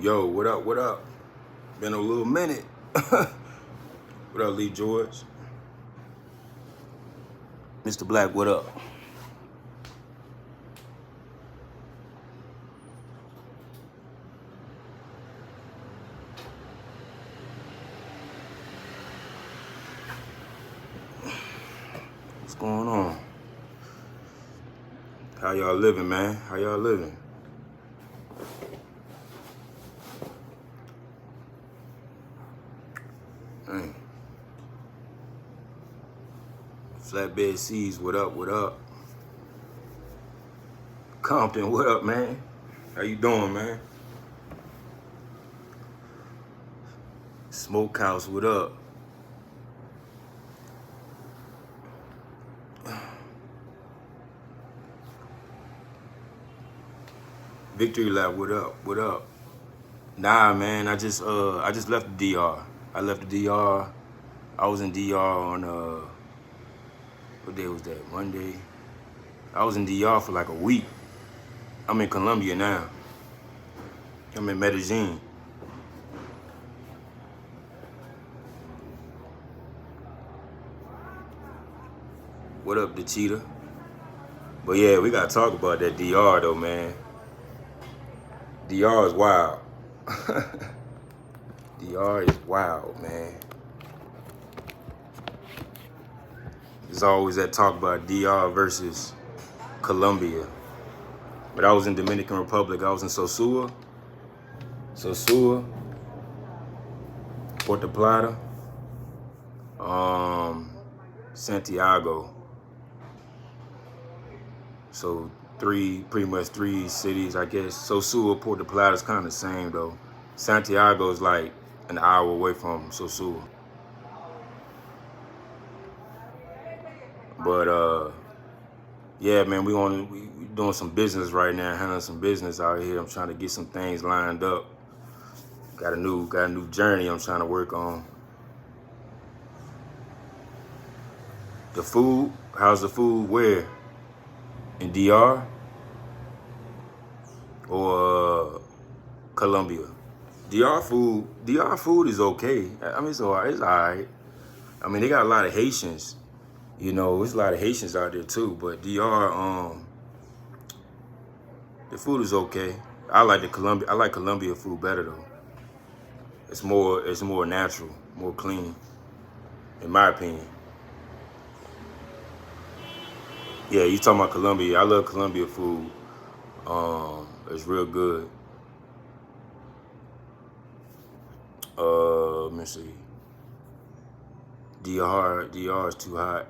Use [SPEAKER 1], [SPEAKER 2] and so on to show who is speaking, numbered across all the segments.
[SPEAKER 1] Yo, what up, what up? Been a little minute. What up, Lee George? Mr. Black, what up? What's going on? How y'all living, man? How y'all living? Dang. Flatbed Seas, what up, what up? Compton, what up, man? How you doing, man? Smokehouse, what up? Victory Lab, what up, what up? Nah, man, I just left the DR. I left the DR. I was in DR on what day was that? Monday. I was in DR for like a week. I'm in Colombia now. I'm in Medellin. What up, the cheetah? But yeah, we gotta talk about that DR though, man. DR is wild. DR is wild, man. There's always that talk about DR versus Colombia. But I was in Dominican Republic. I was in Sosua, Puerto Plata, Santiago. So pretty much three cities, I guess. Sosua, Puerto Plata is kind of the same though. Santiago is like an hour away from Sosua. But yeah, man, we doing some business right now, handling some business out here. I'm trying to get some things lined up. Got a new journey I'm trying to work on. The food, how's the food where? In DR or Colombia? DR food is okay. I mean, it's all right. I mean, they got a lot of Haitians. You know, there's a lot of Haitians out there too. But DR, the food is okay. I like Colombia food better though. It's more natural, more clean, in my opinion. Yeah, you talking about Colombia? I love Colombia food. It's real good. Let me see. DR is too hot.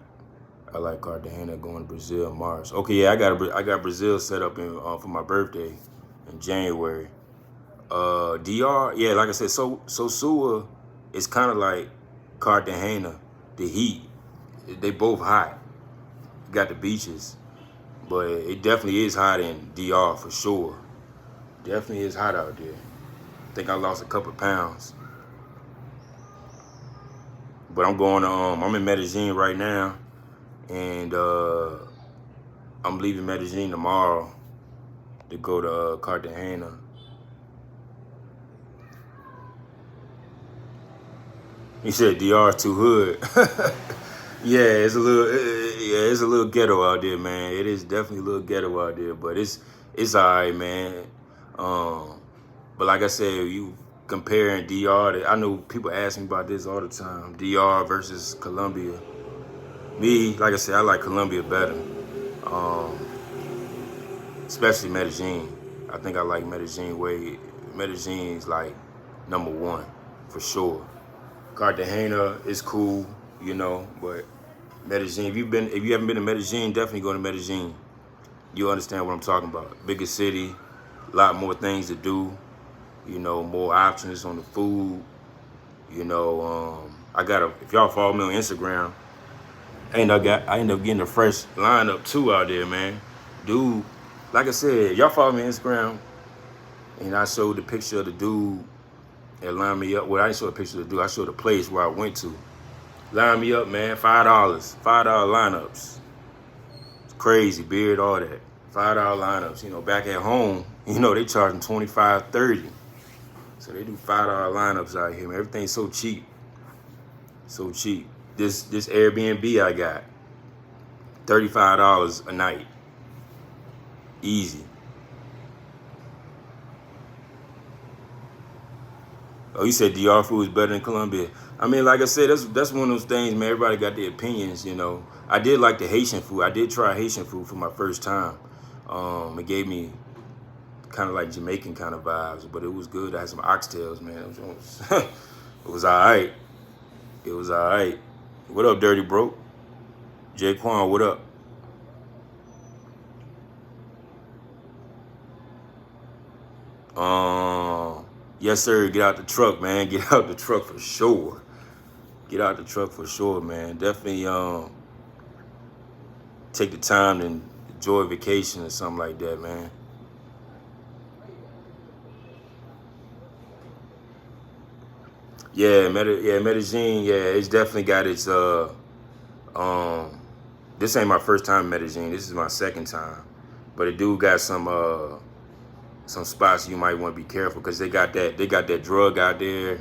[SPEAKER 1] I like Cartagena, going to Brazil in March. Okay, yeah, I got Brazil set up for my birthday in January. DR, yeah, like I said, Sosua is kind of like Cartagena. The heat, they both hot. You got the beaches, but it definitely is hot in DR for sure. Definitely is hot out there. I think I lost a couple pounds. But I'm in Medellin right now, and I'm leaving Medellin tomorrow to go to Cartagena. He said DR is too hood. Yeah, it's a little ghetto out there, man. It is definitely a little ghetto out there, but it's alright, man. But like I said, you comparing DR, I know people ask me about this all the time. DR versus Colombia. Me, like I said, I like Colombia better. Especially Medellin. I think I like Medellin way. Medellin's like #1 for sure. Cartagena is cool, you know, but Medellin, if you haven't been to Medellin, definitely go to Medellin. You'll understand what I'm talking about. Bigger city, a lot more things to do. You know, more options on the food. You know, if y'all follow me on Instagram, I end up getting a fresh lineup too out there, man. Dude, like I said, y'all follow me on Instagram, and I showed the picture of the dude that lined me up. Well, I didn't show a picture of the dude. I showed the place where I went to. Line me up, man. $5 lineups. It's crazy, beard, all that. $5 lineups. You know, back at home, you know, they charging 25, 30. So they do $5 lineups out here, man. Everything's so cheap. So cheap. This Airbnb I got, $35 a night. Easy. Oh, you said DR food is better than Colombia. I mean, like I said, that's one of those things, man. Everybody got their opinions, you know. I did like the Haitian food. I did try Haitian food for my first time. It gave me kind of like Jamaican kind of vibes, but it was good. I had some oxtails, man. It was all right. It was all right. What up, Dirty Bro? Jaquan, what up? Yes, sir. Get out the truck, man. Get out the truck for sure. Get out the truck for sure, man. Definitely take the time and enjoy a vacation or something like that, man. Yeah, Medellin, yeah, it's definitely got its this ain't my first time in Medellin. This is my second time. But it do got some spots you might want to be careful because they got that drug out there,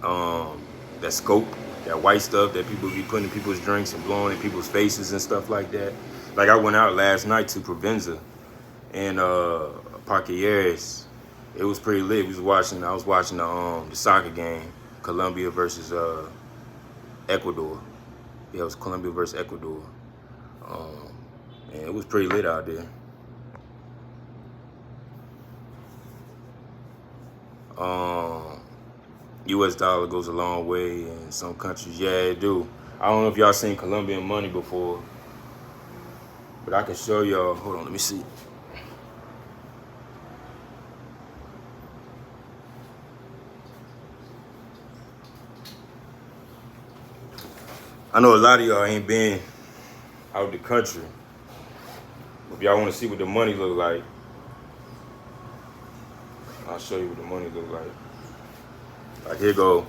[SPEAKER 1] that scope, that white stuff that people be putting in people's drinks and blowing in people's faces and stuff like that. Like I went out last night to Provenza and Parqueires. It was pretty lit. I was watching the soccer game, Colombia versus Ecuador. Yeah, it was Colombia versus Ecuador. And it was pretty lit out there. U.S. dollar goes a long way in some countries. Yeah, it do. I don't know if y'all seen Colombian money before, but I can show y'all. Hold on, let me see. I know a lot of y'all ain't been out the country. If y'all want to see what the money look like, I'll show you what the money look like. Like here go,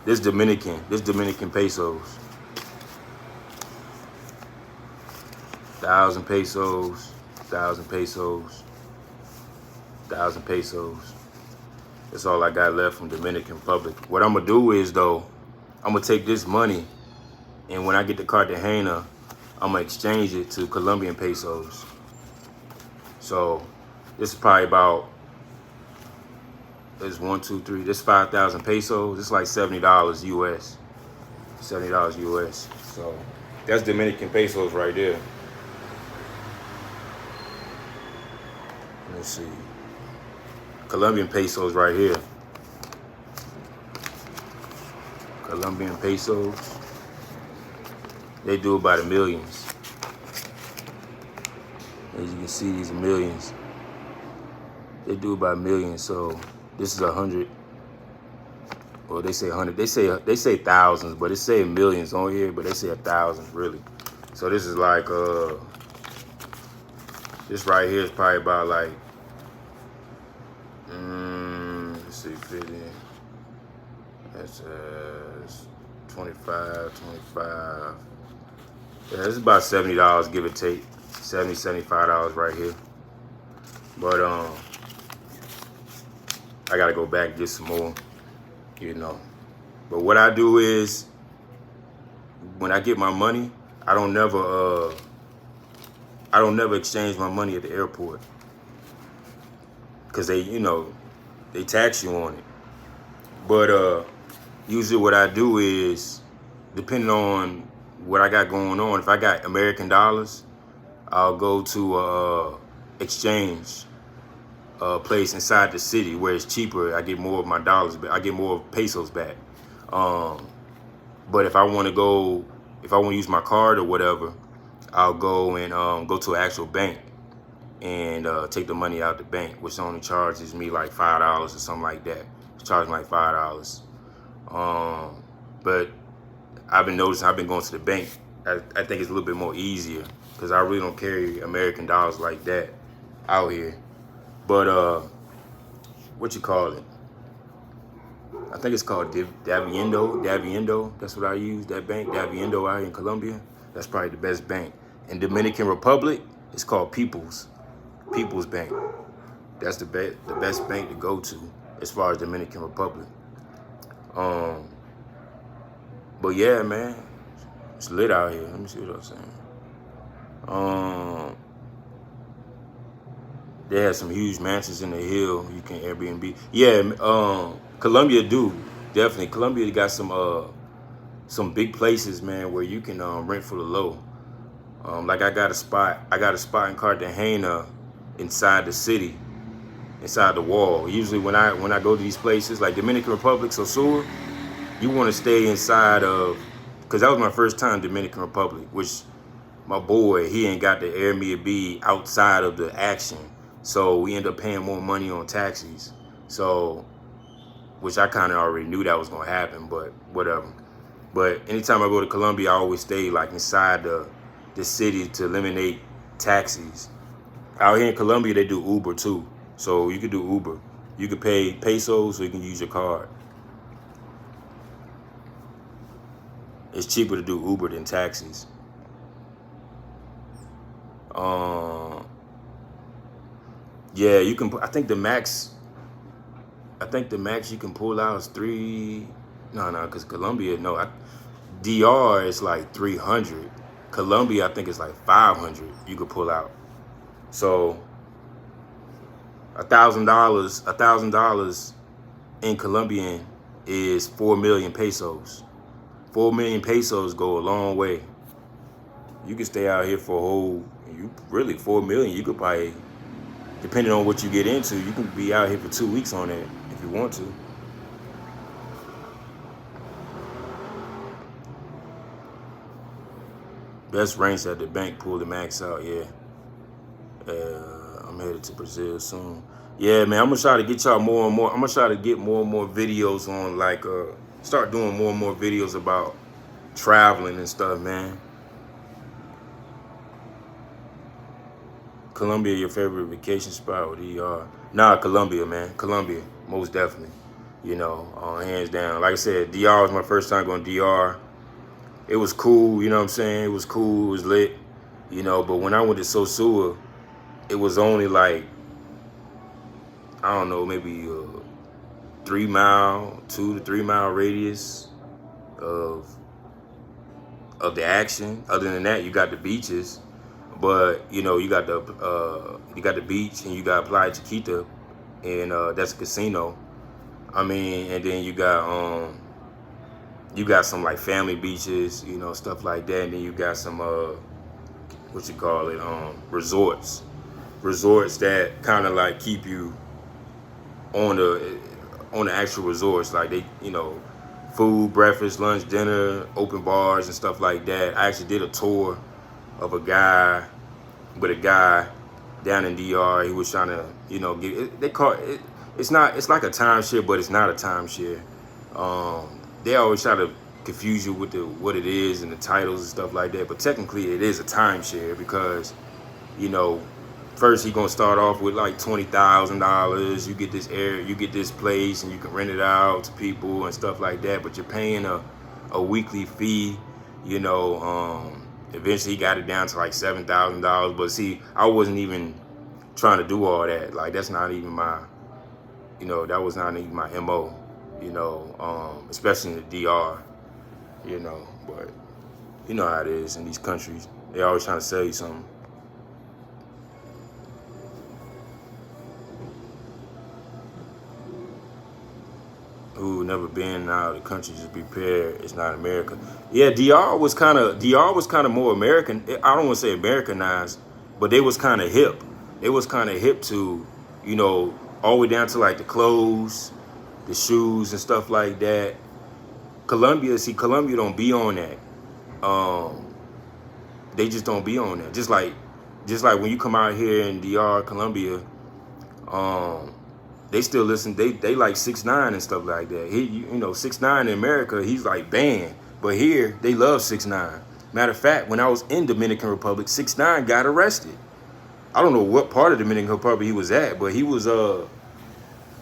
[SPEAKER 1] this Dominican pesos. 1,000 pesos, 1,000 pesos, 1,000 pesos. That's all I got left from Dominican Republic. What I'm gonna do is though, I'm gonna take this money and when I get to Cartagena, I'm gonna exchange it to Colombian pesos. So this is probably about, there's 1, 2, 3, this 5,000 pesos. It's like $70 US. $70 US. So that's Dominican pesos right there. Let's see. Colombian pesos right here. Colombian pesos. They do about millions. As you can see, these are millions. They do about millions. So this is 100. Well, they say 100. They say thousands, but it say millions on here, but they say 1,000 really. So this is like this right here is probably about like let's see, 50. That's 25. Yeah, it's about $70, give or take. $70, $75 right here. But I gotta go back and get some more, you know. But what I do is, when I get my money, I don't never exchange my money at the airport, cause they, you know, they tax you on it. But usually what I do is, depending on what I got going on, if I got American dollars, I'll go to exchange place inside the city where it's cheaper. I get more of my dollars back. I get more pesos back. But if I want to use my card or whatever, I'll go and go to an actual bank and take the money out the bank, which only charges me like $5 or something like that. Charge me like $5. But I've been noticing, I've been going to the bank. I think it's a little bit more easier because I really don't carry American dollars like that out here. But what you call it? I think it's called Daviendo. That's what I use, that bank, Daviendo out here in Colombia. That's probably the best bank. In Dominican Republic, it's called People's Bank. That's the best bank to go to as far as Dominican Republic. But yeah, man, it's lit out here. Let me see what I'm saying. They have some huge mansions in the hill. You can Airbnb. Yeah, Colombia definitely. Colombia got some big places, man, where you can rent for the low. Like I got a spot in Cartagena, inside the city, inside the wall. Usually when I go to these places like Dominican Republic, Sosua, you want to stay inside of, because that was my first time Dominican Republic, which my boy, he ain't got the Airbnb outside of the action. So we end up paying more money on taxis. So, which I kind of already knew that was going to happen, but whatever. But anytime I go to Colombia, I always stay like inside the city to eliminate taxis. Out here in Colombia, they do Uber too. So you could do Uber. You could pay pesos, so you can use your card. It's cheaper to do Uber than taxis. Yeah, you can. I think the max you can pull out is three. No, because Colombia, no. DR is like 300. Colombia, I think it's like 500. You could pull out. So $1,000 in Colombian is 4 million pesos. 4 million pesos go a long way. You can stay out here for a whole, 4 million. You could probably, depending on what you get into, you can be out here for 2 weeks on it if you want to. Best ranks at the bank, pull the max out, yeah. I'm headed to Brazil soon. Yeah, man, I'm gonna try to get y'all more and more. I'm gonna try to get more and more videos on, like, start doing more and more videos about traveling and stuff, man. Colombia, your favorite vacation spot, or DR? Nah, Colombia, man. Colombia, most definitely. Hands down. Like I said, DR was my first time going to DR. It was cool, you know what I'm saying? It was cool, it was lit, but when I went to Sosua, it was only like, I don't know, maybe a 2 to 3 mile radius of the action. Other than that, you got the beaches, but you got the beach, and you got Playa Chiquita, and that's a casino. And then you got some like family beaches, stuff like that, and then you got some resorts that kind of like keep you on the actual resorts, like they, food, breakfast, lunch, dinner, open bars and stuff like that. I actually did a tour of a guy down in DR. He was trying to, get it, they call it, it's like a timeshare, but it's not a timeshare. They always try to confuse you with what it is and the titles and stuff like that, but technically it is a timeshare because, first he gonna start off with like $20,000. You get this place, and you can rent it out to people and stuff like that. But you're paying a weekly fee. Eventually he got it down to like $7,000. But see, I wasn't even trying to do all that. Like that's not even my, that was not even my MO. Especially in the DR. But you know how it is in these countries. They always trying to sell you something. Who never been out of the country, just be prepared. It's not America. Yeah, DR was kind of more American. I don't want to say Americanized, but they was kind of hip. It was kind of hip to, all the way down to like the clothes, the shoes and stuff like that. Colombia don't be on that. They just don't be on that. Just like Just like when you come out here in DR, Colombia, um, they still listen. They like 6ix9ine and stuff like that. You know, 6ix9ine in America, he's like banned, but here they love 6ix9ine. Matter of fact, when I was in Dominican Republic, 6ix9ine got arrested. I don't know what part of Dominican Republic he was at, but he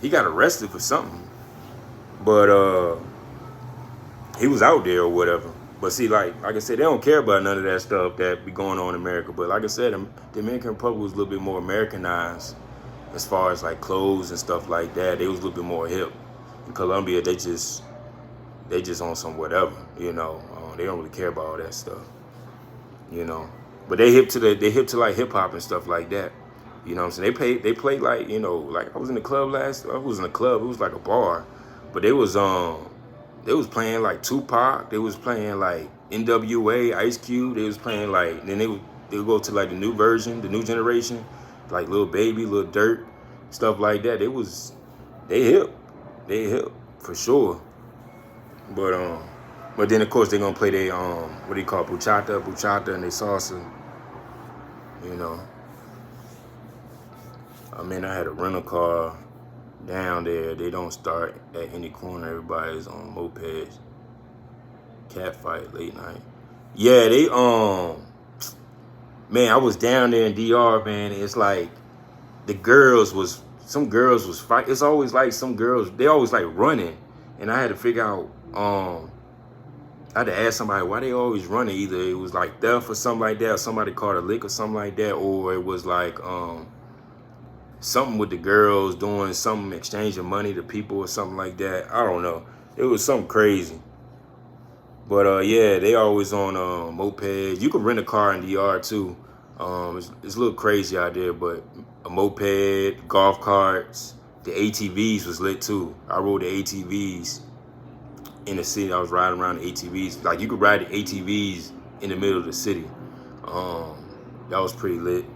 [SPEAKER 1] got arrested for something. But he was out there or whatever. But see, like I said, they don't care about none of that stuff that be going on in America. But like I said, the Dominican Republic was a little bit more Americanized as far as like clothes and stuff like that. They was a little bit more hip. In Colombia, they just on some whatever, you know. They don't really care about all that stuff, you know. But they hip to like hip hop and stuff like that. You know what I'm saying? They play like, you know, like I was in the club it was like a bar, but they was playing like Tupac, they was playing like NWA, Ice Cube, they was playing like, then they would go to like the new version, the new generation, like Lil Baby, Lil Durk, stuff like that. They hip for sure. But then of course they're gonna play they what do you call bachata and they salsa, you know. I mean, I had a rental car down there. They don't start at any corner. Everybody's on mopeds. Cat fight late night. Yeah, they man, I was down there in DR, man. It's like some girls was fight. It's always like some girls, they always like running. And I had to figure out, I had to ask somebody why they always running. Either it was like theft or something like that, or somebody caught a lick or something like that, or it was like something with the girls doing something, exchanging money to people or something like that. I don't know. It was something crazy. But yeah, they always on mopeds. You can rent a car in DR too. It's a little crazy out there, but a moped, golf carts, the ATVs was lit too. I rode the ATVs in the city. I was riding around the ATVs. Like you could ride the ATVs in the middle of the city. That was pretty lit.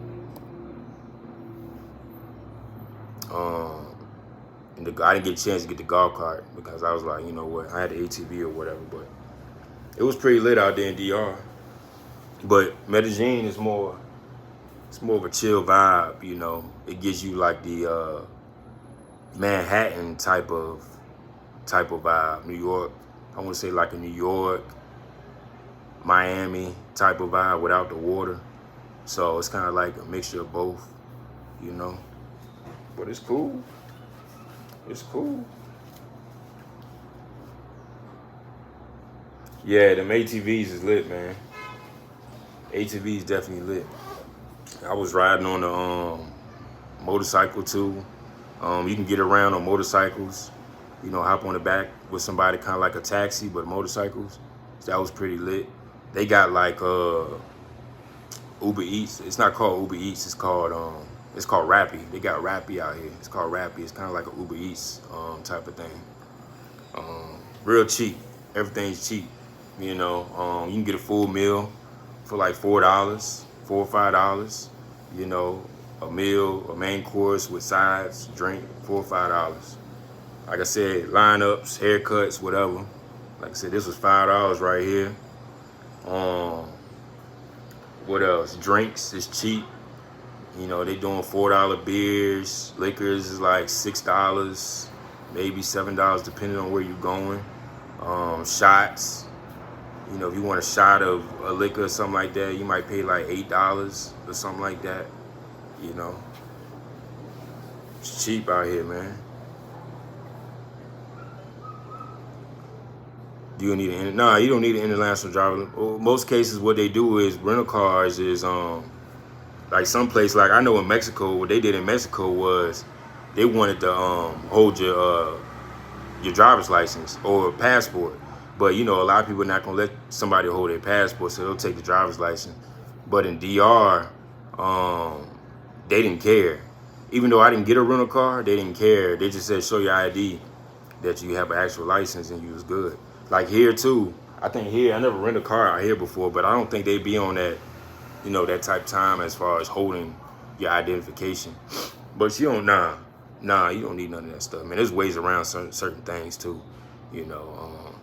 [SPEAKER 1] And I didn't get a chance to get the golf cart because I was like, you know what, I had the ATV or whatever, but it was pretty lit out there in DR. But Medellin is it's more of a chill vibe, you know. It gives you like the Manhattan type of vibe. New York, I want to say like a New York, Miami type of vibe without the water. So it's kind of like a mixture of both, you know. But it's cool. It's cool. Yeah, them ATVs is lit, man. ATVs definitely lit. I was riding on the motorcycle too. You can get around on motorcycles. You know, hop on the back with somebody, kind of like a taxi, but motorcycles. So that was pretty lit. They got like Uber Eats. It's not called Uber Eats. It's called Rappi. They got Rappi out here. It's called Rappi. It's kind of like an Uber Eats type of thing. Real cheap. Everything's cheap. You know, you can get a full meal for like $4, $4 or $5. You know, a meal, a main course with sides, drink, $4 or $5. Like I said, lineups, haircuts, whatever. Like I said, this was $5 right here. What else? Drinks is cheap. You know, they doing $4 beers. Liquors is like $6, maybe $7, depending on where you're going. Shots. You know, if you want a shot of a liquor or something like that, you might pay like $8 or something like that. You know, it's cheap out here, man. You don't need you don't need an international driver. Most cases, what they do is rental cars is like some place, like I know in Mexico, what they did in Mexico was they wanted to hold your driver's license or passport. But you know, a lot of people are not gonna let somebody hold their passport, so they'll take the driver's license. But in DR, they didn't care. Even though I didn't get a rental car, they didn't care. They just said, show your ID that you have an actual license and you was good. Like here too, I think here, I never rented a car out here before, but I don't think they be on that, you know, that type of time as far as holding your identification. But you don't, you don't need none of that stuff, man. There's ways around certain things too, you know.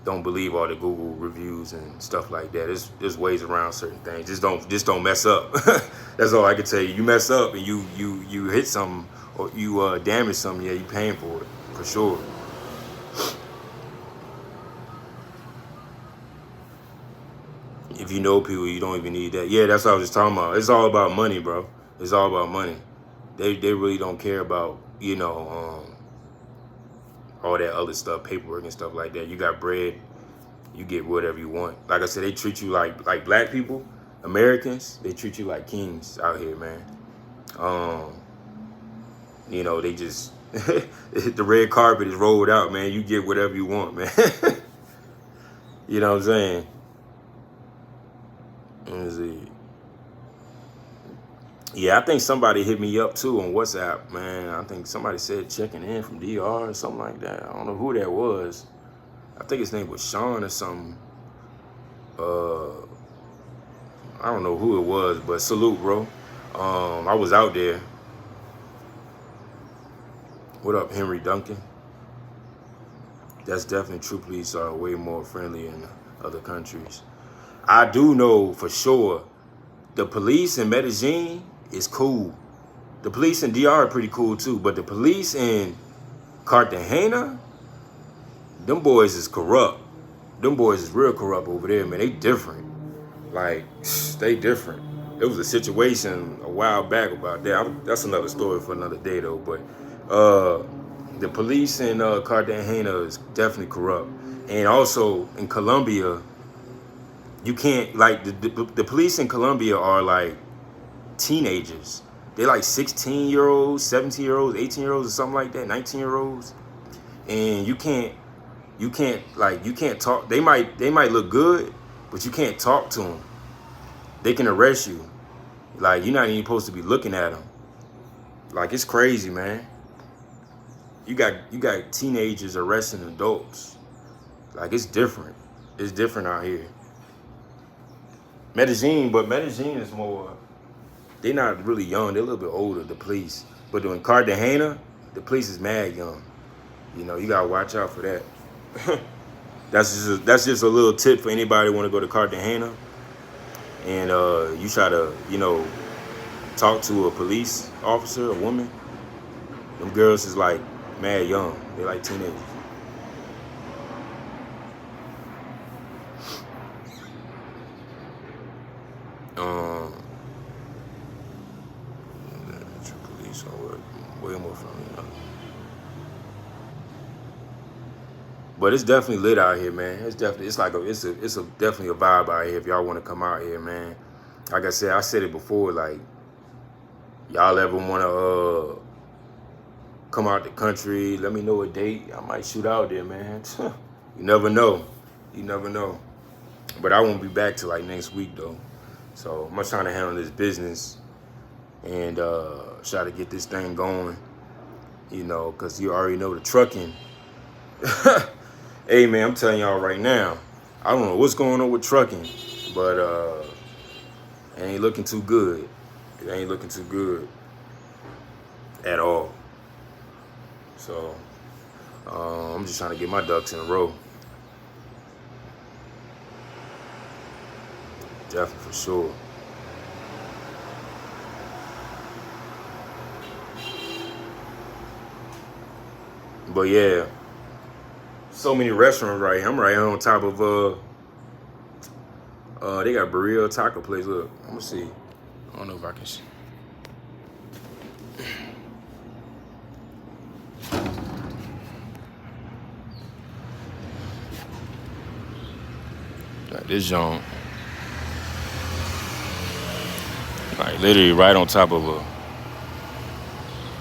[SPEAKER 1] don't believe all the Google reviews and stuff like that. There's ways around certain things. Just don't mess up. That's all I can tell you. You mess up and you hit something or you damage something, yeah, you paying for it for sure. If you know people, you don't even need that. Yeah, that's what I was just talking about. It's all about money, bro. It's all about money. They really don't care about, all that other stuff, paperwork and stuff like that. You got bread, you get whatever you want. Like I said, they treat you like black people, Americans, they treat you like kings out here, man. They just the red carpet is rolled out, man. You get whatever you want, man. You know what I'm saying? Let me see. Yeah, I think somebody hit me up too on WhatsApp, man. I think somebody said checking in from DR or something like that. I don't know who that was. I think his name was Sean or something. I don't know who it was, but salute, bro. I was out there. What up, Henry Duncan? That's definitely true. Police are way more friendly in other countries. I do know for sure the police in Medellin is cool. The police in DR are pretty cool too, but the police in Cartagena, them boys is corrupt. Them boys is real corrupt over there, man. They different. Like, they different. There was a situation a while back about that. That's another story for another day though, but the police in Cartagena is definitely corrupt. And also in Colombia, you can't, like, the police in Colombia are like teenagers. They're like 16-year-olds, 17-year-olds, 18-year-olds or something like that, 19-year-olds. And you can't talk. They might look good, but you can't talk to them. They can arrest you. Like, you're not even supposed to be looking at them. Like, it's crazy, man. You got teenagers arresting adults. Like, it's different. It's different out here. Medellin is more, they're not really young. They're a little bit older, the police. But in Cartagena, the police is mad young. You gotta watch out for that. That's just a little tip for anybody who want to go to Cartagena. And you try to, talk to a police officer, a woman. Them girls is like mad young. They're like teenagers. Police are way more friendly. But it's definitely lit out here, man. It's definitely definitely a vibe out here if y'all want to come out here, man. Like I said it before, like, y'all ever want to come out the country, let me know a date. I might shoot out there, man. You never know. You never know. But I won't be back till like next week though. So I'm trying to handle this business and try to get this thing going, because you already know the trucking. Hey, man, I'm telling y'all right now, I don't know what's going on with trucking, but it ain't looking too good. It ain't looking too good at all. So I'm just trying to get my ducks in a row. Definitely, for sure. But yeah, so many restaurants right here. I'm right here on top of they got burrito taco place. Look, I'm gonna see. I don't know if I can see. Like this joint, like literally right on top of a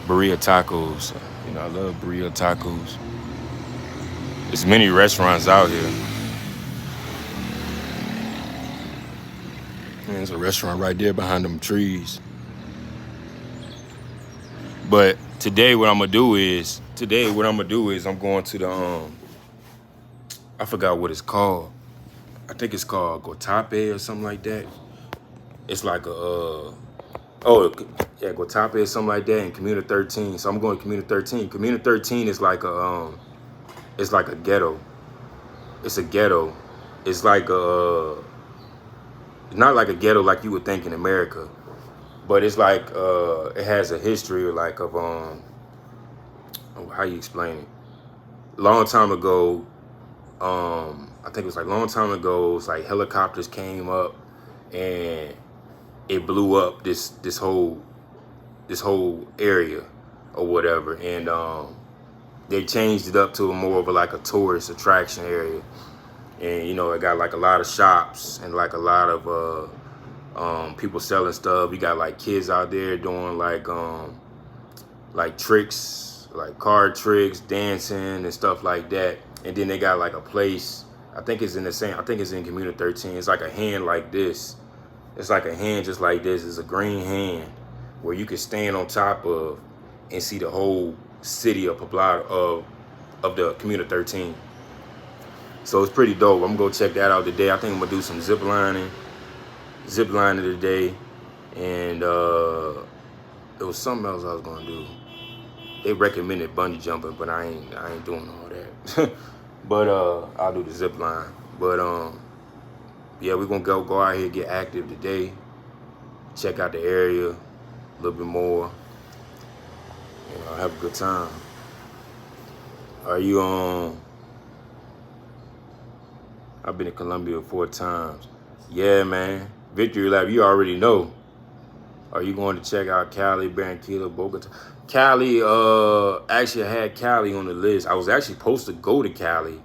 [SPEAKER 1] burrito tacos. I love burrito tacos. There's many restaurants out here. And there's a restaurant right there behind them trees. But today what I'm gonna do is I'm going to the I forgot what it's called. I think it's called Gotape or something like that. It's like Gotape or something like that in Community 13. So I'm going to Community 13. Community 13 is like a it's like a ghetto. it's a ghetto. It's like it's not like a ghetto like you would think in America, but it's like it has a history like of how you explain it. Long time ago, I think it was like long time ago. It's like helicopters came up and it blew up this whole area or whatever, and they changed it up to more of a, like a tourist attraction area, and you know it got like a lot of shops and like a lot of people selling stuff. You got like kids out there doing like tricks, like card tricks, dancing and stuff like that. And then they got like a place. I think it's in Community 13. It's like a hand like this. It's like a hand just like this. It's a green hand where you can stand on top of and see the whole city of the Community 13. So it's pretty dope. I'm gonna go check that out today. I think I'm gonna do some zip lining today, and there was something else I was gonna do. They recommended bungee jumping, but I ain't doing all that. But I'll do the zip line. But yeah, we're gonna go out here, get active today, check out the area a little bit more, you know, have a good time. Are you I've been to Colombia 4 times. Yeah, man. Victory lap, you already know. Are you going to check out Cali, Barranquilla, Bogota? Cali, actually I had Cali on the list. I was actually supposed to go to Cali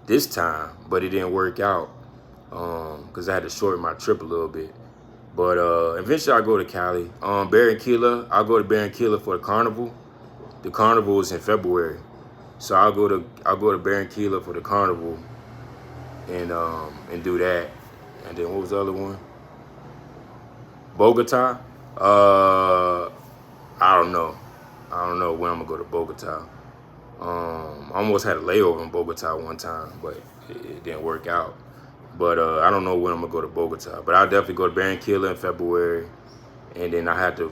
[SPEAKER 1] this time, but it didn't work out because I had to shorten my trip a little bit. But eventually I'll go to Cali. Barranquilla, I'll go to Barranquilla for the carnival. The carnival is in February. So I'll go to Barranquilla for the carnival and do that. And then what was the other one? Bogota. I don't know. I don't know when I'm gonna go to Bogota. I almost had a layover in Bogota one time, but it didn't work out. But I don't know when I'm gonna go to Bogota. But I'll definitely go to Barranquilla in February, and then I had to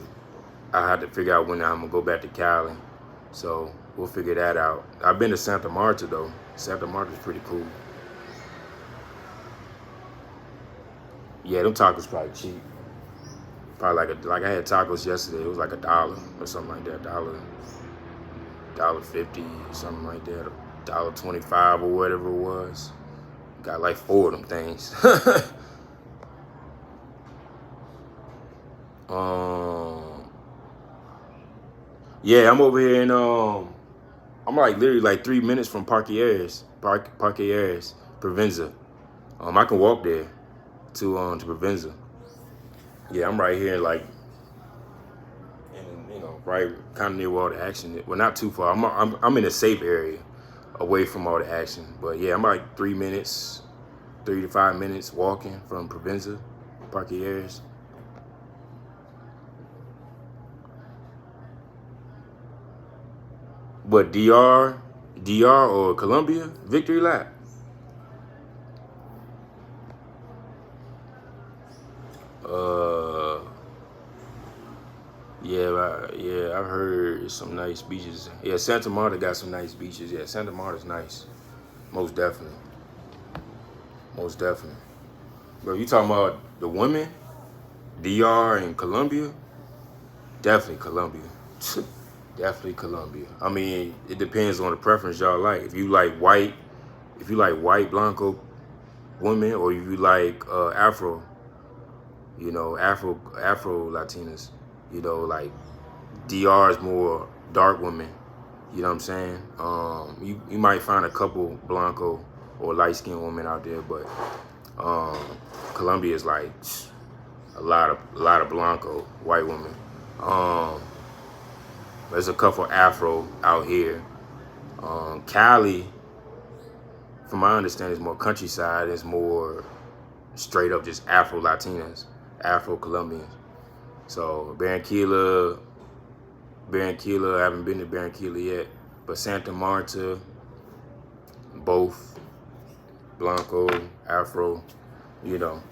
[SPEAKER 1] figure out when I'm gonna go back to Cali. So we'll figure that out. I've been to Santa Marta though. Santa Marta's pretty cool. Yeah, them tacos probably cheap. Probably like I had tacos yesterday. It was like $1 or something like that. $1.50, something like that. $1.25 or whatever it was. Got like 4 of them things. Yeah, I'm over here in I'm like literally like 3 minutes from Parque Aires, Provenza. I can walk there to Provenza. Yeah, I'm right here, like, you know, right kind of near where all the action is. Well, not too far. I'm in a safe area, away from all the action. But yeah, I'm like 3 to 5 minutes walking from Provenza, Parque Aires. But DR or Colombia, victory lap. Yeah, I've heard some nice beaches. Yeah, Santa Marta got some nice beaches. Yeah, Santa Marta's nice. Most definitely. Most definitely. Bro, you talking about the women? DR and Colombia? Definitely Colombia. Definitely Colombia. I mean, it depends on the preference y'all like. If you like white Blanco women, or if you like Afro, you know, Afro Latinas, you know, like DR is more dark women. You know what I'm saying? You might find a couple Blanco or light skinned women out there, but Colombia is like a lot of Blanco white women. There's a couple Afro out here. Cali, from my understanding, is more countryside. It's more straight up just Afro Latinas, Afro Colombians. So Barranquilla, I haven't been to Barranquilla yet, but Santa Marta, both Blanco, Afro, you know.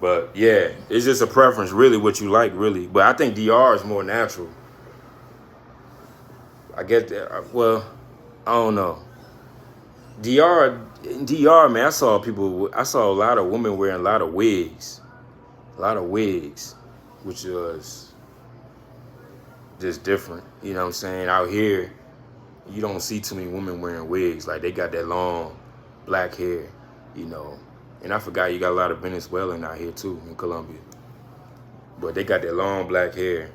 [SPEAKER 1] But yeah, it's just a preference, really, what you like, really. But I think DR is more natural. I get that. Well, I don't know. DR, man, I saw a lot of women wearing a lot of wigs. A lot of wigs, which was just different. You know what I'm saying? Out here, you don't see too many women wearing wigs. Like, they got that long black hair, you know. And I forgot you got a lot of Venezuelan out here too in Colombia. But they got that long black hair.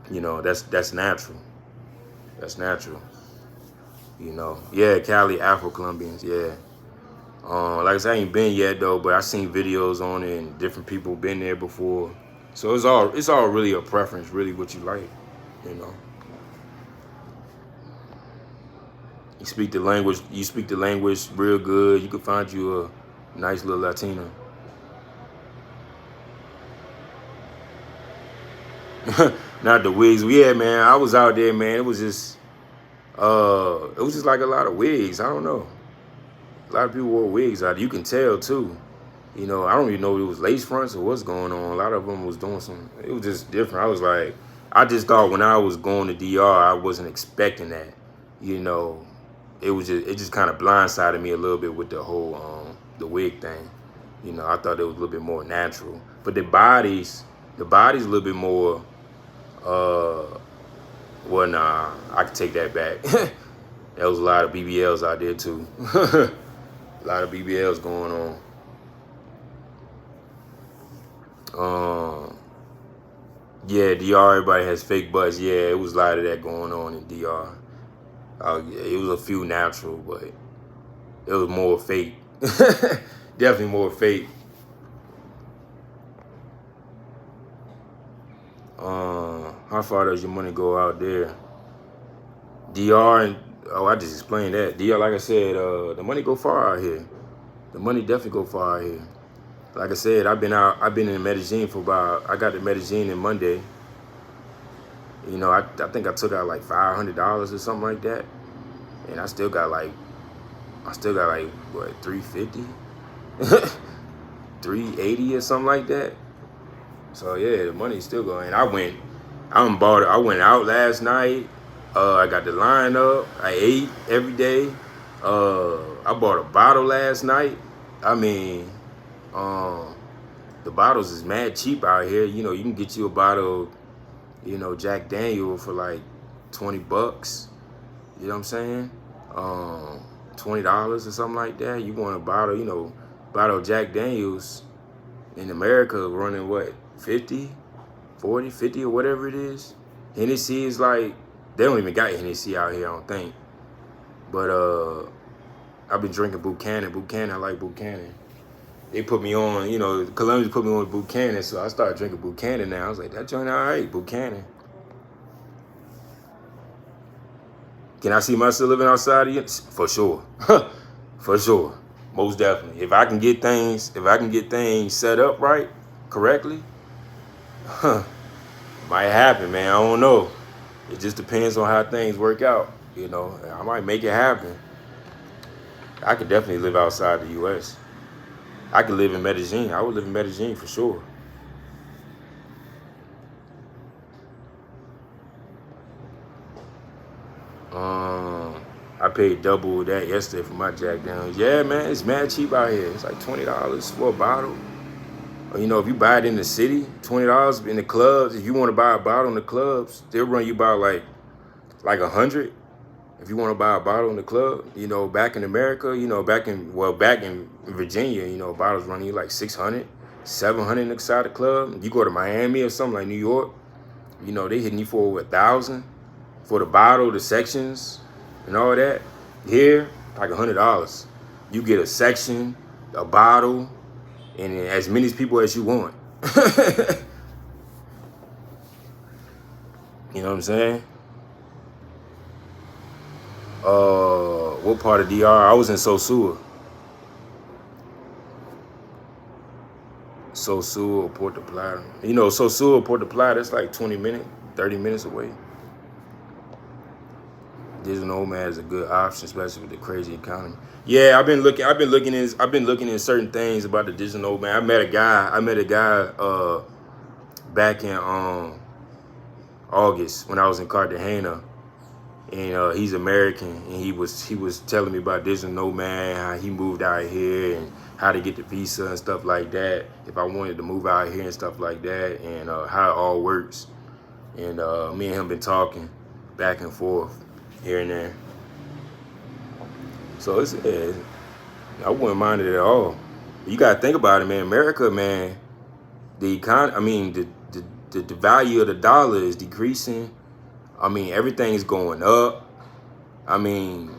[SPEAKER 1] You know, that's natural. That's natural. You know. Yeah, Cali, Afro-Colombians, yeah. Like I said, I ain't been yet though, but I seen videos on it and different people been there before. So it's all really a preference, really what you like, you know. You speak the language real good, you can find you a nice little Latina. Not the wigs. Yeah, man, I was out there, man. It was just like a lot of wigs. I don't know. A lot of people wore wigs out there. You can tell too. You know, I don't even know if it was lace fronts or what's going on. A lot of them was doing some, it was just different. I was like, I just thought when I was going to DR, I wasn't expecting that. You know, it just kind of blindsided me a little bit with the whole, the wig thing. You know, I thought it was a little bit more natural. But the body's a little bit more, well, nah, I can take that back. There was a lot of BBLs out there too. A lot of BBLs going on. Yeah, DR, everybody has fake butts. Yeah, it was a lot of that going on in DR. Yeah, it was a few natural, but it was more fake. Definitely more fake. How far does your money go out there? DR and I just explained that. DR, like I said, the money go far out here. The money definitely go far out here. Like I said, I've been in Medellin I got to Medellin in Monday. You know, I think I took out like $500 or something like that. And I still got like what, 350? 380 or something like that. So yeah, the money's still going. I went out last night. I got the line up. I ate every day. I bought a bottle last night. I mean, the bottles is mad cheap out here. You know, you can get you a bottle, you know, Jack Daniel for like $20. You know what I'm saying? $20 or something like that. You want a bottle, you know, bottle of Jack Daniels in America running what, 50, 40, 50 or whatever it is. Hennessy is like, they don't even got Hennessy out here, I don't think. But I've been drinking Buchanan. I like Buchanan. They put me on, you know, Colombians put me on Buchanan, so I started drinking Buchanan now. I was like, that joint all right, Buchanan. Can I see myself living outside of you? For sure. For sure. Most definitely. If I can get things set up right, correctly, might happen, man. I don't know. It just depends on how things work out. You know, I might make it happen. I could definitely live outside the U.S. I could live in Medellin. I would live in Medellin for sure. I paid double that yesterday for my Jack Daniels. Yeah, man, it's mad cheap out here. It's like $20 for a bottle. Or, you know, if you buy it in the city, $20 in the clubs. If you want to buy a bottle in the clubs, they'll run you about like $100. If you want to buy a bottle in the club, you know, back in America, you know, back in Virginia, you know, bottles running you like $600, $700 inside the club. You go to Miami or something like New York, you know, they hitting you for $1,000 for the bottle, the sections, and all that. Here, like $100. You get a section, a bottle, and as many people as you want. You know what I'm saying? What part of DR? I was in Sosua. Sosua or Puerto Plata. You know, Sosua or Puerto Plata, it's like 20 minutes, 30 minutes away. Digital nomad is a good option, especially with the crazy economy. Yeah, I've been looking in certain things about the digital nomad. I met a guy back in August when I was in Cartagena. and he's American, and he was telling me about this and no man, how he moved out here and how to get the visa and stuff like that. If I wanted to move out here and stuff like that, and how it all works. And me and him been talking back and forth here and there. So I wouldn't mind it at all. You gotta think about it, man. America, man. The value of the dollar is decreasing. I mean, everything is going up. I mean,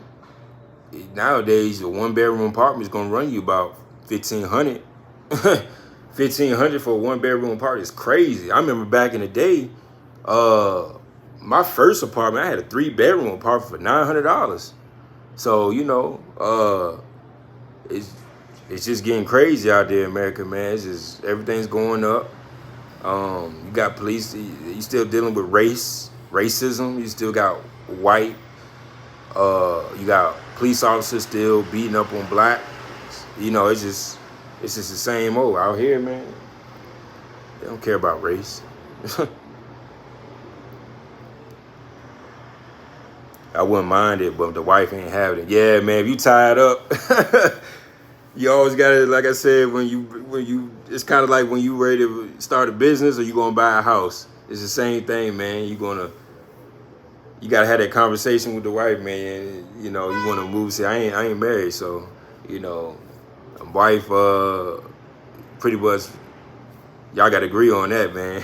[SPEAKER 1] nowadays a 1-bedroom apartment is gonna run you about $1,500. $1,500 for a 1-bedroom apartment is crazy. I remember back in the day, my first apartment, I had a 3-bedroom apartment for $900. So it's just getting crazy out there, America, man. It's just everything's going up. You got police. You still dealing with racism. You still got white. You got police officers still beating up on black. It's just the same old out here, man. They don't care about race. I wouldn't mind it, but the wife ain't having it. Yeah, man. If you tied up, you always gotta, like I said, when you, it's kind of like when you ready to start a business or you gonna buy a house. It's the same thing, man. You gotta have that conversation with the wife, man. You wanna move. Say, I ain't married, so wife, pretty much, y'all gotta agree on that, man.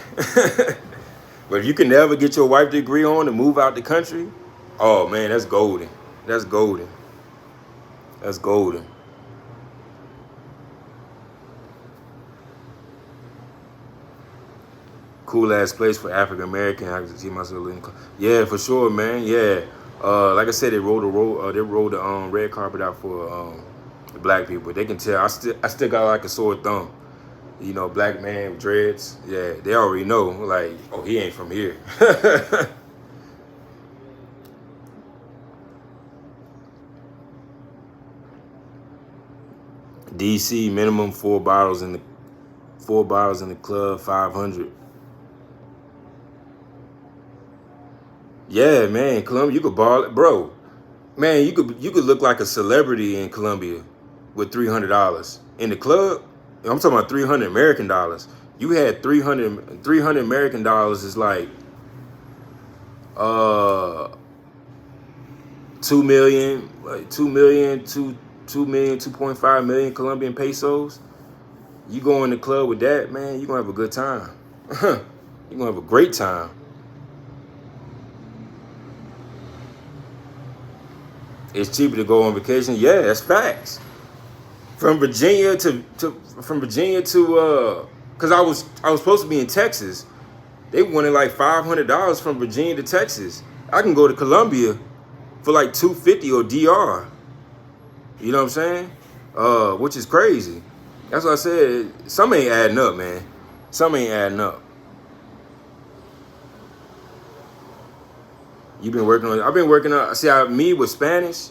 [SPEAKER 1] But if you can never get your wife to agree on to move out the country, oh man, that's golden. That's golden. That's golden. Cool ass place for African American. I can see myself living. Yeah, for sure, man. Yeah. Like I said, they rolled the red carpet out for the black people. They can tell. I still got like a sore thumb. Black man with dreads. Yeah, they already know. Like, oh, he ain't from here. DC minimum 4 bottles in the club, 500. Yeah, man, Colombia, you could ball it, bro. Man, you could look like a celebrity in Colombia with $300 in the club. I'm talking about $300 American dollars. You had 300 American dollars is like 2 million, 2.5 million Colombian pesos. You go in the club with that, man, you're gonna have a good time. You're gonna have a great time. It's cheaper to go on vacation. Yeah, that's facts. From Virginia to cause I was supposed to be in Texas. They wanted like $500 from Virginia to Texas. I can go to Colombia for like $250 or DR. You know what I'm saying? Which is crazy. That's what I said. Some ain't adding up, man. Some ain't adding up. I've been working on, me with Spanish,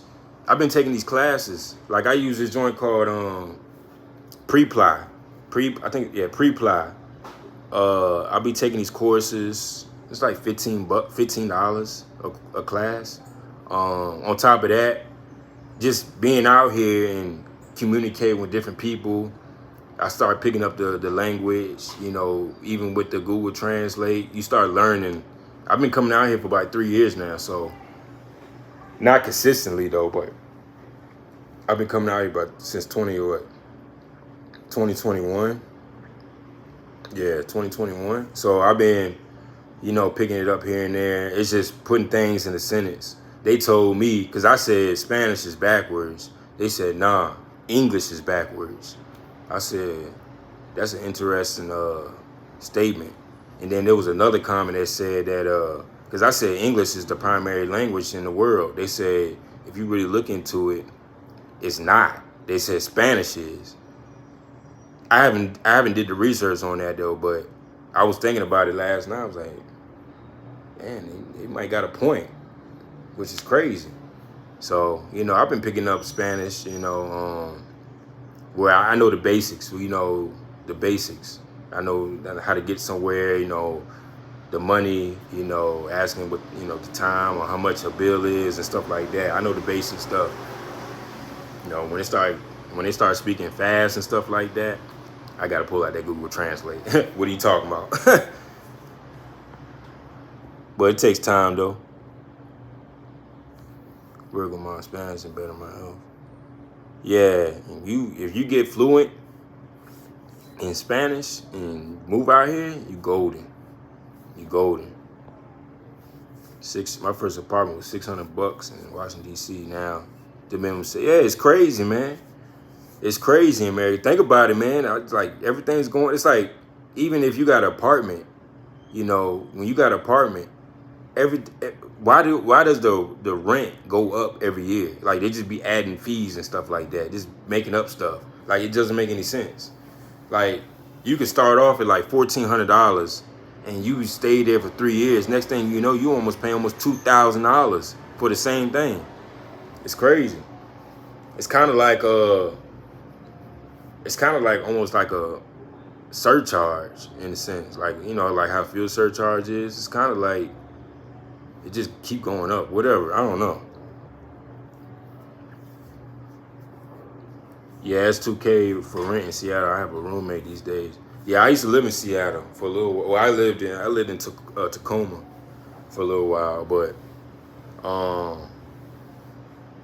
[SPEAKER 1] I've been taking these classes. Like I use this joint called Pre-Ply. Pre-Ply. I'll be taking these courses. It's like $15 a class. On top of that, just being out here and communicating with different people, I started picking up the language, even with the Google Translate, you start learning. I've been coming out here for about 3 years now, so not consistently though, but I've been coming out here since 2021. Yeah, 2021. So I've been, picking it up here and there. It's just putting things in a sentence. They told me, because I said Spanish is backwards. They said, nah, English is backwards. I said, that's an interesting statement. And then there was another comment that said that, because I said English is the primary language in the world. They said, if you really look into it, it's not. They said Spanish is. I haven't did the research on that though, but I was thinking about it last night. I was like, man, they might got a point, which is crazy. So, I've been picking up Spanish, where I know the basics, the basics. I know how to get somewhere, the money, you know, asking what, you know, the time or how much a bill is and stuff like that. I know the basic stuff. You know, when they start speaking fast and stuff like that, I gotta pull out that Google Translate. What are you talking about? But it takes time though. Work on my Spanish and better my health. Yeah, if you get fluent in Spanish and move out here, you golden. You golden. My first apartment was $600 in Washington D.C. Now, the minimum say, yeah, it's crazy, man. It's crazy in America. Think about it, man. Like everything's going. It's like even if you got an apartment, you know, when you got an apartment, why does the rent go up every year? Like they just be adding fees and stuff like that, just making up stuff. Like it doesn't make any sense. Like you could start off at like $1,400 and you stay there for 3 years. Next thing you know, you almost pay almost $2,000 for the same thing. It's crazy. It's kind of like almost like a surcharge in a sense. Like, you know, like how fuel surcharge is. It's kind of like it just keep going up. Whatever. I don't know. Yeah, it's $2K for rent in Seattle. I have a roommate these days. Yeah, I used to live in Seattle for a little while. Well, I lived in Tacoma for a little while, but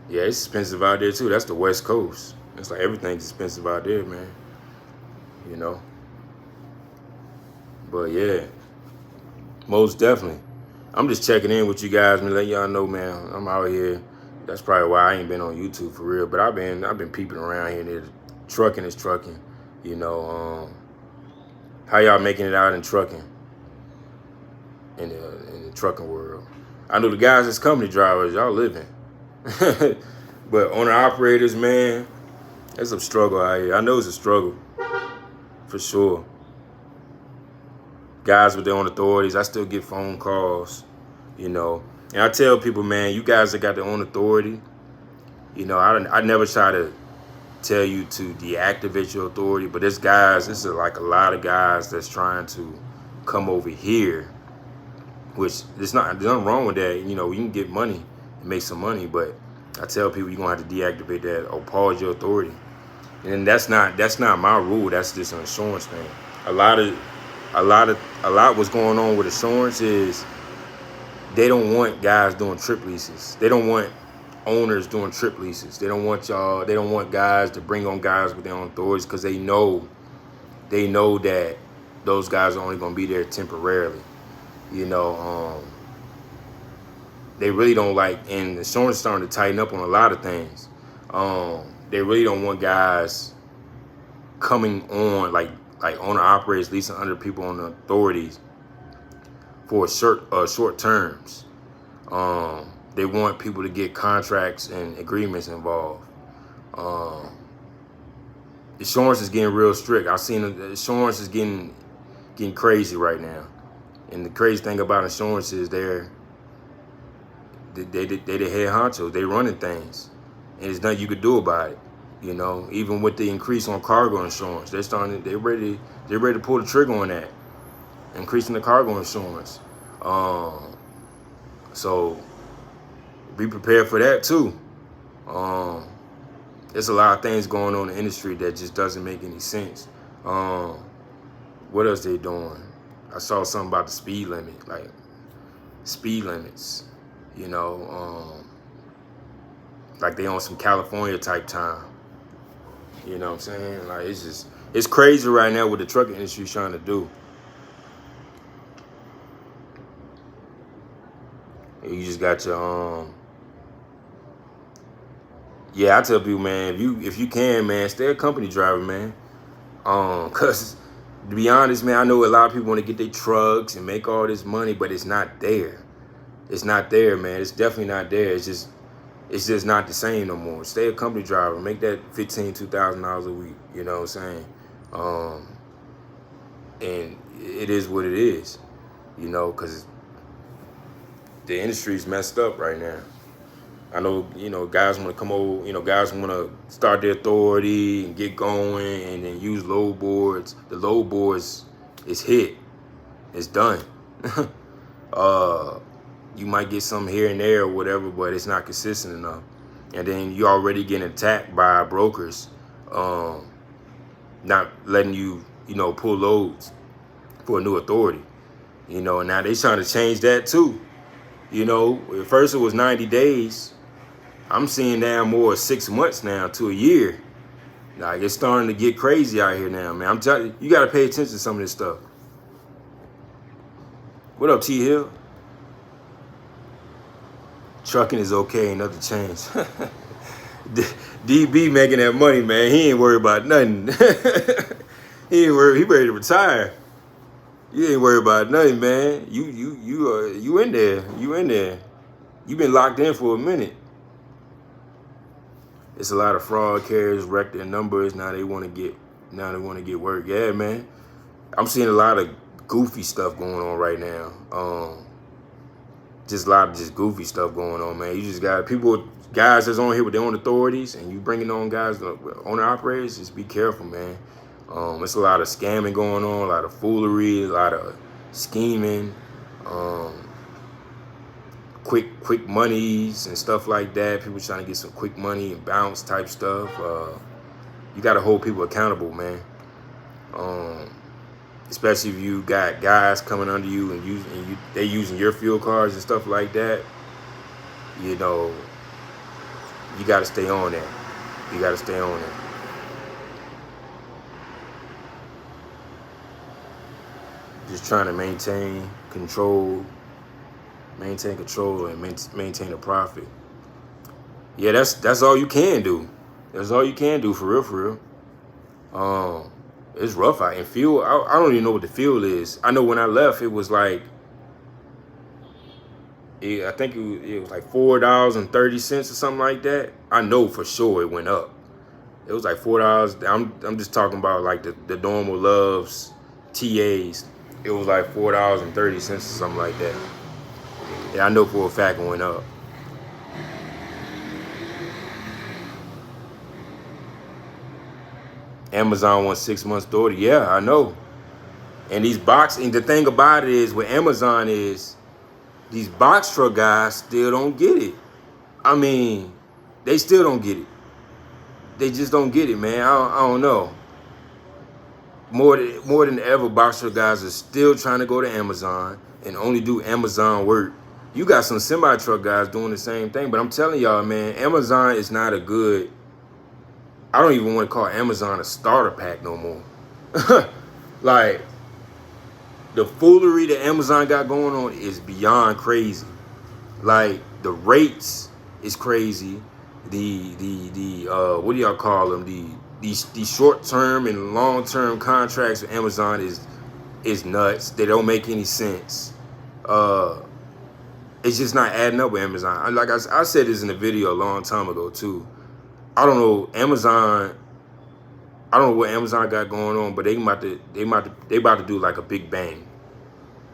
[SPEAKER 1] yeah, it's expensive out there too. That's the West Coast. It's like everything's expensive out there, man. You know. But yeah, most definitely. I'm just checking in with you guys and letting y'all know, man. I'm out here. That's probably why I ain't been on YouTube for real. But I've been peeping around here. And trucking is trucking. You know, how y'all making it out in trucking? In the trucking world. I know the guys that's company drivers, y'all living. But owner operators, man, there's some struggle out here. I know it's a struggle. For sure. Guys with their own authorities, I still get phone calls, you know. And I tell people, man, you guys that got their own authority, you know, I never try to tell you to deactivate your authority, but there's like a lot of guys that's trying to come over here, which there's nothing wrong with that. You know, you can get money and make some money, but I tell people you're gonna have to deactivate that or pause your authority. And that's not my rule. That's just an insurance thing. A lot what's going on with insurance is they don't want guys doing trip leases. They don't want owners doing trip leases. They don't want guys to bring on guys with their own authorities because they know that those guys are only going to be there temporarily. You know, they really don't like, and insurance is starting to tighten up on a lot of things. They really don't want guys coming on like owner operators leasing under people on the authorities for short terms. They want people to get contracts and agreements involved. Insurance is getting real strict. I've seen insurance is getting crazy right now. And the crazy thing about insurance is they the head honchos. They running things, and there's nothing you could do about it. You know, even with the increase on cargo insurance, they're ready to pull the trigger on that, increasing the cargo insurance. So be prepared for that too. There's a lot of things going on in the industry that just doesn't make any sense. What else they doing? I saw something about the speed limit, like speed limits. You know, like they on some California type time. You know what I'm saying? Like it's crazy right now what the trucking industry is trying to do. You just got your yeah, I tell people, man, if you can, man, stay a company driver, man. Cause to be honest, man, I know a lot of people want to get their trucks and make all this money, but it's not there. It's not there, man. It's definitely not there. It's just not the same no more. Stay a company driver. Make that $2,000 a week. You know what I'm saying? And it is what it is. You know, because the industry's messed up right now. I know, you know, guys want to come over, you know, guys want to start their authority and get going and then use load boards. The load boards is hit. It's done. You might get some here and there or whatever, but it's not consistent enough. And then you already getting attacked by brokers, not letting you, pull loads for a new authority. And now they trying to change that too. At first it was 90 days. I'm seeing now more 6 months now to a year. Like, it's starting to get crazy out here now, man. I'm telling you, you got to pay attention to some of this stuff. What up, T Hill? Trucking is okay, nothing changed. DB making that money, man. He ain't worried about nothing. He ain't worried. He ready to retire. You ain't worried about nothing, man. You in there. You in there. You been locked in for a minute. It's a lot of fraud carriers wrecked their numbers. Now they want to get work. Yeah, man. I'm seeing a lot of goofy stuff going on right now. Just a lot of just goofy stuff going on, man. You just got guys that's on here with their own authorities, and you bringing on guys, owner operators. Just be careful, man. It's a lot of scamming going on, a lot of foolery, a lot of scheming, quick monies and stuff like that. People trying to get some quick money and bounce type stuff. You got to hold people accountable, man. Especially if you got guys coming under you and they using your fuel cards and stuff like that. You got to stay on that. You got to stay on that. Just trying to maintain control and maintain a profit. Yeah, that's all you can do. That's all you can do, for real. It's rough out in fuel. I don't even know what the fuel is. I know when I left, it was like, I think it was like $4.30 or something like that. I know for sure it went up. It was like $4. I'm just talking about like the normal Loves TAs. It was like $4.30 or something like that. Yeah, I know for a fact it went up. Amazon wants 6 months authority. Yeah, I know. And the thing about it is, with Amazon is, these box truck guys still don't get it. I mean, they still don't get it. They just don't get it, man. I don't know. More than ever, box truck guys are still trying to go to Amazon and only do Amazon work. You got some semi-truck guys doing the same thing, but I'm telling y'all, man, Amazon is not a good... I don't even want to call Amazon a starter pack no more. Like, the foolery that Amazon got going on is beyond crazy. Like, the rates is crazy. The what do y'all call them? These short-term and long-term contracts with Amazon is nuts. They don't make any sense. It's just not adding up with Amazon. Like I said this in a video a long time ago too. I don't know Amazon. I don't know what Amazon got going on, but they about to do like a big bang,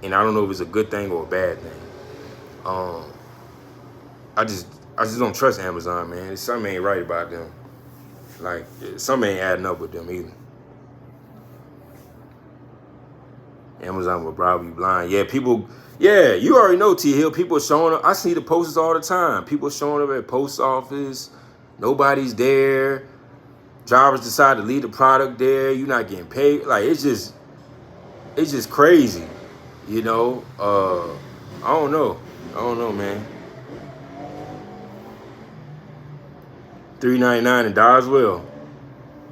[SPEAKER 1] and I don't know if it's a good thing or a bad thing. I just don't trust Amazon, man. Something ain't right about them. Like, something ain't adding up with them either. Amazon will probably be blind. Yeah, you already know, T Hill. People showing up. I see the posters all the time. People showing up at post office. Nobody's there. Drivers decide to leave the product there. You're not getting paid. Like, it's just crazy. I don't know, man. $3.99 in Doswell.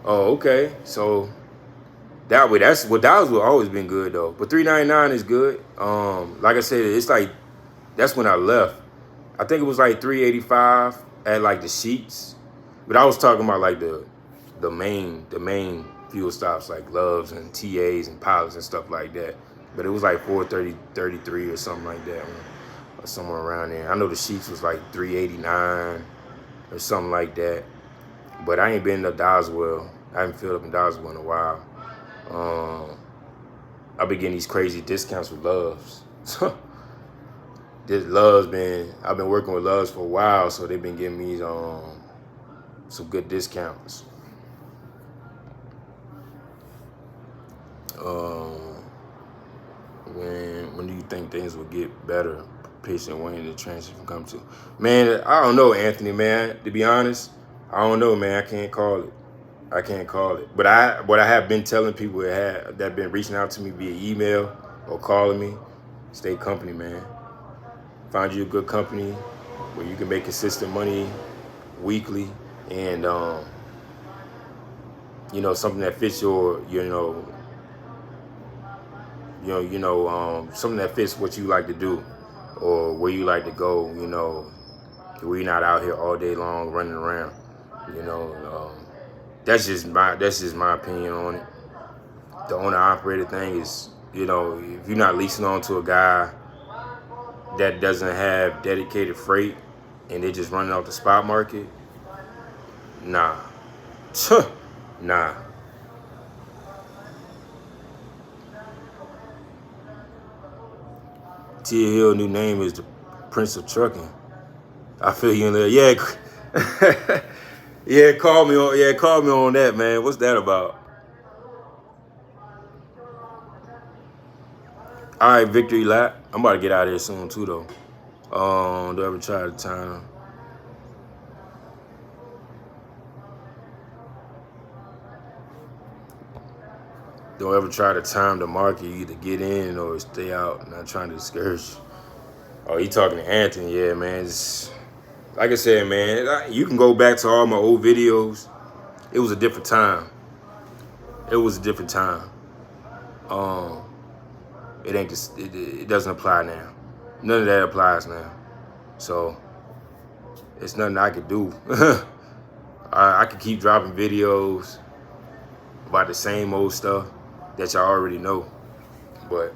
[SPEAKER 1] Oh, okay. So that's Doswell always been good though. But $3.99 is good. Like I said, it's like, that's when I left. I think it was like $3.85 at like the Sheets. But I was talking about like the main fuel stops like Loves and TAs and Pilots and stuff like that. But it was like $4.33 or something like that, or somewhere around there. I know the Sheets was like $3.89 or something like that. But I ain't been to Doswell. I haven't filled up in Doswell in a while. I've been getting these crazy discounts with Loves. I've been working with Loves for a while, so they've been giving me some good discounts. When do you think things will get better? Patient Wayne, the transition come to. Man, I don't know, Anthony, man. To be honest, I don't know, man. I can't call it. I can't call it. But I have been telling people that been reaching out to me via email or calling me. Stay company, man. Find you a good company where you can make consistent money weekly, and something that fits your something that fits what you like to do or where you like to go, where you're not out here all day long running around. That's just my opinion on it. The owner operator thing is, if you're not leasing on to a guy that doesn't have dedicated freight and they're just running off the spot market, nah. Nah. Tia Hill new name is the Prince of Trucking. I feel you in there. Yeah. Yeah, call me on that, man. What's that about? All right, victory lap. I'm about to get out of here soon too, though. Do I ever try to time? Don't ever try to time the market. You either get in or stay out. Not trying to discourage you. Oh, he talking to Anthony. Yeah, man. Like I said, man, you can go back to all my old videos. It was a different time. It doesn't apply now. None of that applies now. So it's nothing I could do. I could keep dropping videos about the same old stuff that y'all already know. But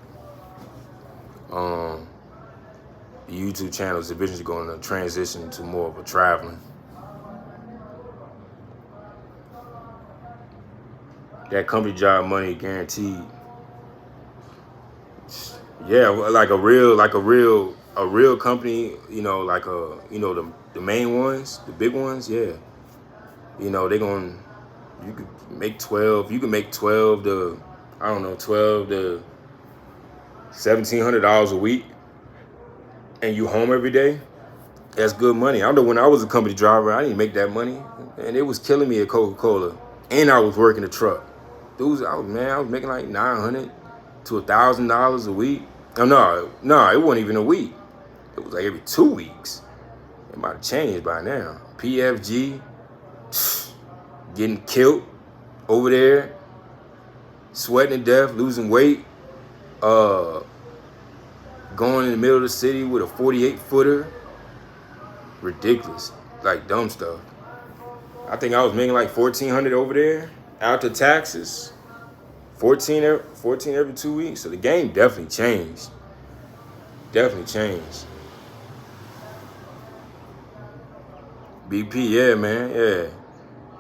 [SPEAKER 1] the YouTube channel is eventually going to transition to more of a traveling. That company job money guaranteed. Yeah, like a real company, the main ones, the big ones, yeah. You could make 12, you can make 12 to $1,700 a week, and you home every day. That's good money. I know when I was a company driver, I didn't make that money, and it was killing me at Coca-Cola, and I was working a truck. I was making like $900 to $1,000 a week. Oh, no, it wasn't even a week. It was like every 2 weeks. It might have changed by now. PFG, getting killed over there, sweating to death, losing weight, going in the middle of the city with a 48-footer. Ridiculous, like dumb stuff. I think I was making like $1,400 over there after taxes. 14 every 2 weeks. So the game definitely changed. BP, yeah, man, yeah.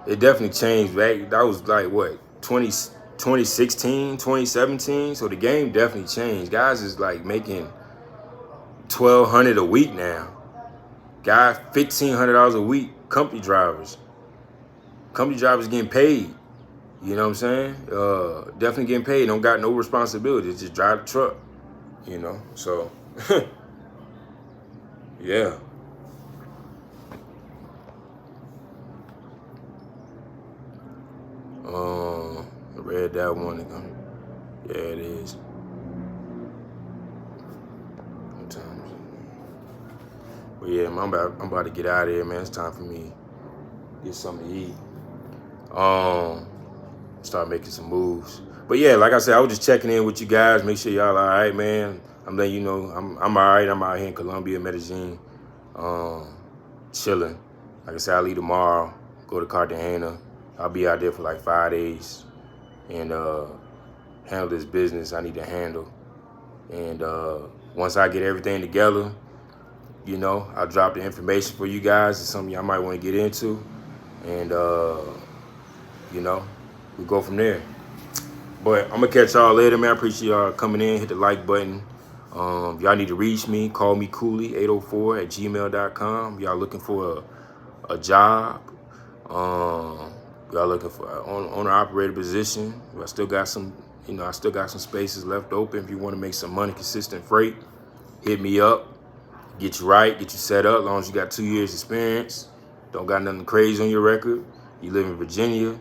[SPEAKER 1] It definitely changed. That was like what, 2016, 2017. So the game definitely changed. Guys is like making $1,200 a week now. Guys, $1,500 a week. Company drivers getting paid. You know what I'm saying? Definitely getting paid. Don't got no responsibility. Just drive the truck. So yeah. I read that one again. Yeah, it is. Sometimes. But yeah, I'm about to get out of here, man. It's time for me to get something to eat. Start making some moves. But yeah, like I said, I was just checking in with you guys. Make sure y'all all right, man. I'm letting you know I'm all right. I'm out here in Colombia, Medellin, chilling. Like I said, I'll leave tomorrow, go to Cartagena. I'll be out there for like 5 days and handle this business I need to handle. And once I get everything together, I'll drop the information for you guys. It's something y'all might want to get into. And, we go from there. But I'm going to catch y'all later, man. I appreciate y'all coming in. Hit the like button. Y'all need to reach me. Call me Cooley, 804@gmail.com. Y'all looking for a job. Y'all looking for an owner-operator position. I still got some You know, I still got some spaces left open. If you want to make some money, consistent freight, hit me up. Get you right, get you set up. As long as you got 2 years experience, don't got nothing crazy on your record. You live in Virginia,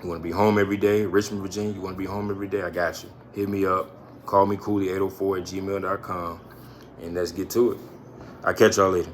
[SPEAKER 1] you want to be home every day. Richmond, Virginia, you want to be home every day. I got you. Hit me up. Call me Cooley804 at gmail.com, and let's get to it. I'll catch y'all later.